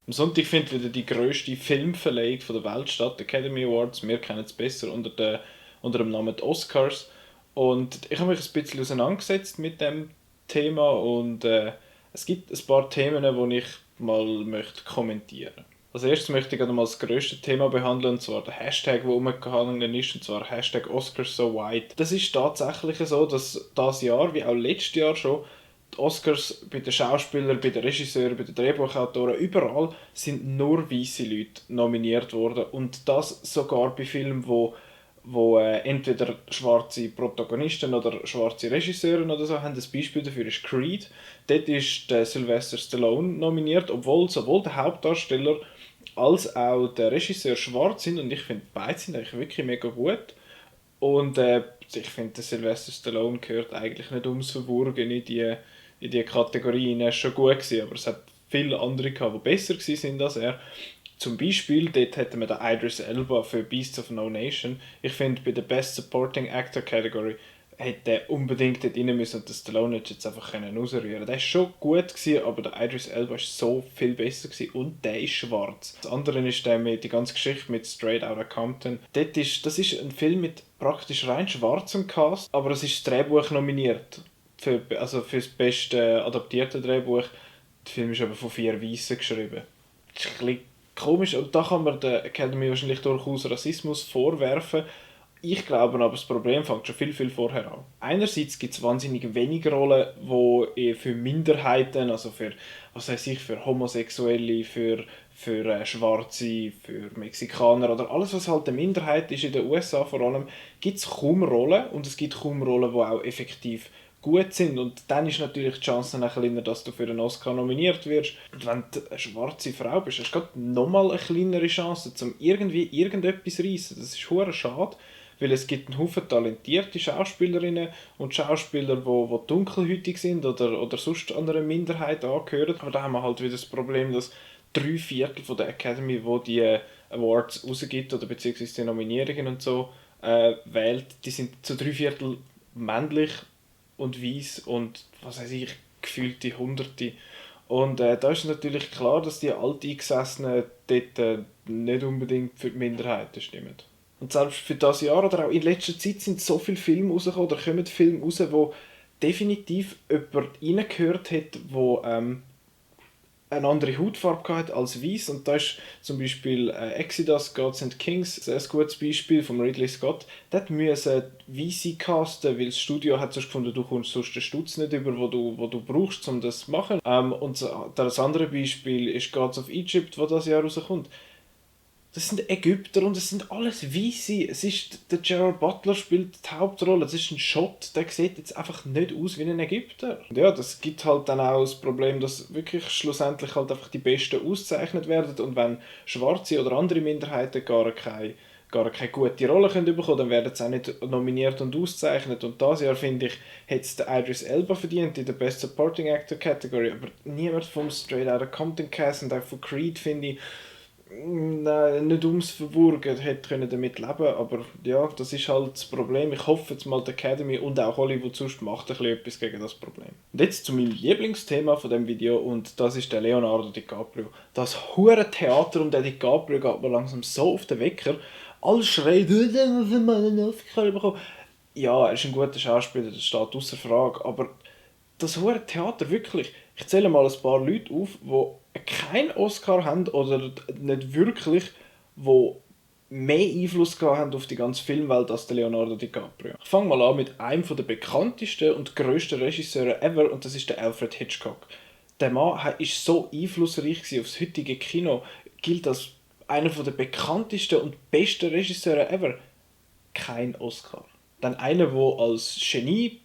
Am Sonntag findet wieder die grösste Filmverleihung der Welt statt, die Academy Awards. Wir kennen es besser unter dem Namen die Oscars. Und ich habe mich ein bisschen auseinandergesetzt mit dem Thema und es gibt ein paar Themen, die ich mal möchte kommentieren. Als erstes möchte ich gerade mal das grösste Thema behandeln, und zwar der Hashtag, der umgegangen ist, und zwar Hashtag Oscars so white. Das ist tatsächlich so, dass das Jahr, wie auch letztes Jahr schon, die Oscars bei den Schauspielern, bei den Regisseuren, bei den Drehbuchautoren, überall sind nur weiße Leute nominiert worden. Und das sogar bei Filmen, wo entweder schwarze Protagonisten oder schwarze Regisseure oder so haben. Das Beispiel dafür ist Creed. Dort ist der Sylvester Stallone nominiert, obwohl sowohl der Hauptdarsteller als auch der Regisseur schwarz sind. Und ich finde, beide sind eigentlich wirklich mega gut. Und ich finde, der Sylvester Stallone gehört eigentlich nicht ums Verwurgen in die Kategorie. Er ist schon gut gewesen, aber es hat viele andere gehabt, die besser waren als er. Zum Beispiel, dort hätten wir den Idris Elba für Beasts of No Nation. Ich finde, bei der Best Supporting Actor Category hätte er unbedingt dort rein müssen und der Stallone hätte jetzt einfach rausrühren. Der war schon gut gewesen, aber der Idris Elba war so viel besser gewesen und der ist schwarz. Das andere ist die ganze Geschichte mit Straight Outta Compton. Das ist ein Film mit praktisch rein schwarzem Cast, aber es ist das Drehbuch nominiert. Also für das beste adaptierte Drehbuch. Der Film ist aber von 4 Weißen geschrieben. Das ist ein bisschen komisch und da kann man der Academy wahrscheinlich durchaus Rassismus vorwerfen. Ich glaube aber, das Problem fängt schon viel vorher an. Einerseits gibt es wahnsinnig wenige Rollen, die für Minderheiten, also für, was weiß ich, für Homosexuelle, für Schwarze, für Mexikaner oder alles, was halt eine Minderheit ist in den USA vor allem, gibt es kaum Rollen und es gibt kaum Rollen, die auch effektiv gut sind und dann ist natürlich die Chance dann kleiner, dass du für einen Oscar nominiert wirst. Und wenn du eine schwarze Frau bist, hast du gerade nochmal eine kleinere Chance, um irgendwie irgendetwas zu reissen. Das ist hure schade, weil es gibt einen Haufen talentierte Schauspielerinnen und Schauspieler, die dunkelhäutig sind oder sonst an einer Minderheit angehören. Aber da haben wir halt wieder das Problem, dass 3/4 von der Academy, wo die Awards rausgibt oder beziehungsweise die Nominierungen und so wählt, die sind zu 3/4 männlich und weiß und was weiß ich, gefühlte Hunderte. Und da ist natürlich klar, dass die Alteingesessenen dort nicht unbedingt für die Minderheiten stimmen. Und selbst für das Jahr oder auch in letzter Zeit sind so viele Filme rausgekommen oder kommen Filme raus, wo definitiv jemand reingehört hat, wo eine andere Hautfarbe hatte als weiß. Und da ist zum Beispiel Exodus, Gods and Kings ein gutes Beispiel von Ridley Scott. Dort müssen Weisse casten, weil das Studio hat sonst gefunden, du kommst sonst den Stutz nicht über, wo du brauchst, um das zu machen. Und das andere Beispiel ist Gods of Egypt, wo das Jahr rauskommt. Das sind Ägypter und es sind alles Weisse. Der Gerard Butler spielt die Hauptrolle. Das ist ein Schott, der sieht jetzt einfach nicht aus wie ein Ägypter. Und ja, das gibt halt dann auch das Problem, dass wirklich schlussendlich halt einfach die Besten ausgezeichnet werden und wenn Schwarze oder andere Minderheiten gar keine gute Rolle können bekommen, dann werden sie auch nicht nominiert und ausgezeichnet. Und dieses Jahr, finde ich, hat es der Idris Elba verdient in der Best Supporting Actor Category, aber niemand vom Straight Outta Compton Cast und auch von Creed, finde ich, nein, nicht ums Verwurgen, hätte können damit leben, aber ja, das ist halt das Problem. Ich hoffe jetzt mal, die Academy und auch Hollywood sonst macht ein bisschen etwas gegen das Problem. Und jetzt zu meinem Lieblingsthema von dem Video und das ist der Leonardo DiCaprio. Das hure Theater um den DiCaprio geht mir langsam so auf den Wecker. Alle schreien, der muss mal einen Oscar bekommen. Ja, er ist ein guter Schauspieler, das steht außer Frage, aber das hohe Theater wirklich. Ich zähle mal ein paar Leute auf, die keinen Oscar haben oder nicht wirklich, die mehr Einfluss gehabt haben auf die ganze Filmwelt als der Leonardo DiCaprio. Ich fange mal an mit einem der bekanntesten und grössten Regisseure ever und das ist der Alfred Hitchcock. Der Mann war so einflussreich aufs heutige Kino, gilt als einer der bekanntesten und besten Regisseure ever. Kein Oscar. Dann einer, der als Genie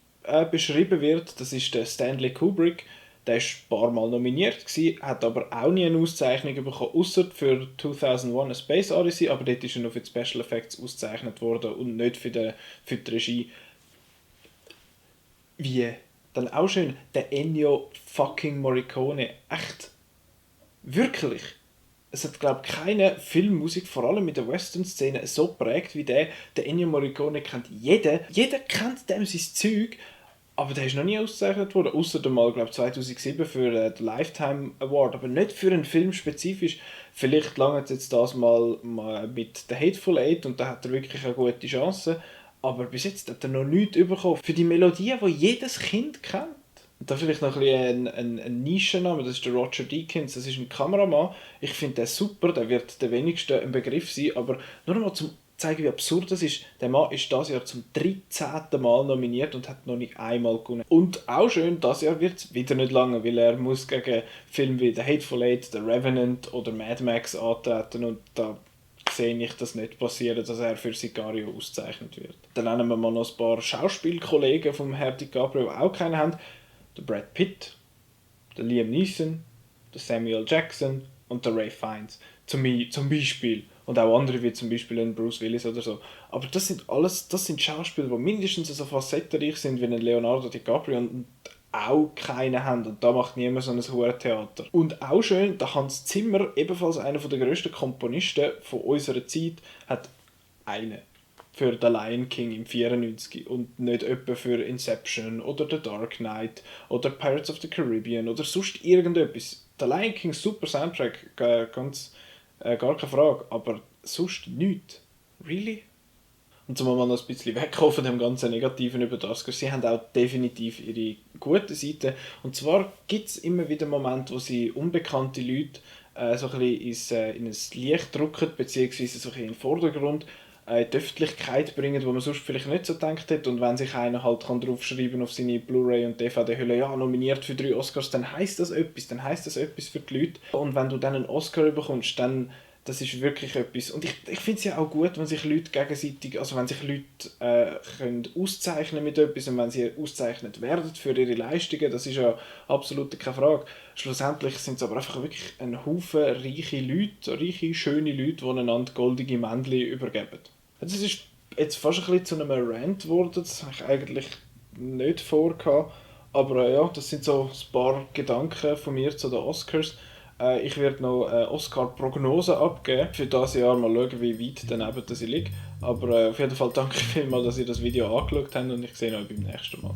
beschrieben wird, das ist der Stanley Kubrick. Der war ein paar Mal nominiert, hat aber auch nie eine Auszeichnung bekommen, außer für 2001 A Space Odyssey, aber dort ist er nur für die Special Effects ausgezeichnet worden und nicht für die Regie. Wie? Dann auch schön, der Ennio fucking Morricone. Echt? Wirklich? Es hat, glaube ich, keine Filmmusik, vor allem mit der Western-Szene, so prägt wie der. Der Ennio Morricone kennt jeder. Jeder kennt dem sein Zeug. Aber der ist noch nie ausgezeichnet worden, außer mal, glaube 2007 für den Lifetime Award, aber nicht für einen Film spezifisch. Vielleicht langt jetzt das mal mit The Hateful Eight und da hat er wirklich eine gute Chance. Aber bis jetzt hat er noch nichts bekommen. Für die Melodie, die jedes Kind kennt. Und da vielleicht noch ein bisschen ein Nischenname, das ist der Roger Deakins, das ist ein Kameramann. Ich finde den super, der wird der wenigste ein Begriff sein, aber nur noch mal zum zeigen, wie absurd das ist. Der Mann ist dieses Jahr zum 13. Mal nominiert und hat noch nicht einmal gewonnen. Und auch schön, dieses Jahr wird es wieder nicht lange, weil er muss gegen Filme wie The Hateful Eight, The Revenant oder Mad Max antreten und da sehe ich das nicht passieren, dass er für Sicario ausgezeichnet wird. Dann nennen wir mal noch ein paar Schauspielkollegen vom Herr DiCaprio, die auch keinen haben. Der Brad Pitt, der Liam Neeson, der Samuel Jackson und der Ray Fiennes. Zum Beispiel. Und auch andere wie zum Beispiel ein Bruce Willis oder so. Aber das sind Schauspieler, die mindestens so facettenreich sind wie ein Leonardo DiCaprio und auch keine haben. Und da macht niemand so ein hohes Theater. Und auch schön, der Hans Zimmer, ebenfalls einer der grössten Komponisten von unserer Zeit, hat einen für The Lion King im 94 und nicht etwa für Inception oder The Dark Knight oder Pirates of the Caribbean oder sonst irgendetwas. The Lion King, super Soundtrack, gar keine Frage, aber sonst nichts. Really? Und zum mal noch ein bisschen wegkommen von dem ganzen Negativen über die Oscars, sie haben auch definitiv ihre guten Seiten. Und zwar gibt es immer wieder Momente, wo sie unbekannte Leute so ein bisschen in ein Licht drücken, beziehungsweise so ein bisschen in den Vordergrund, in die Öffentlichkeit bringen, wo man sonst vielleicht nicht so gedacht hat. Und wenn sich einer halt kann draufschreiben auf seine Blu-ray und DVD-Hülle, ja, nominiert für 3 Oscars, dann heisst das etwas für die Leute. Und wenn du dann einen Oscar bekommst, dann das ist wirklich etwas. Und ich finde es ja auch gut, wenn sich Leute gegenseitig, also wenn sich Leute können auszeichnen mit etwas und wenn sie ausgezeichnet werden für ihre Leistungen, das ist ja absolut keine Frage. Schlussendlich sind es aber einfach wirklich ein Haufen reiche Leute, reiche, schöne Leute, die einander goldige Männchen übergeben. Also es ist jetzt fast ein bisschen zu einem Rant geworden, das habe ich eigentlich nicht vorgehabt. Aber ja, das sind so ein paar Gedanken von mir zu den Oscars. Ich werde noch Oscar-Prognose abgeben für dieses Jahr. Mal schauen, wie weit daneben dass ich liege. Aber auf jeden Fall danke vielmals, dass ihr das Video angeschaut habt und ich sehe euch beim nächsten Mal.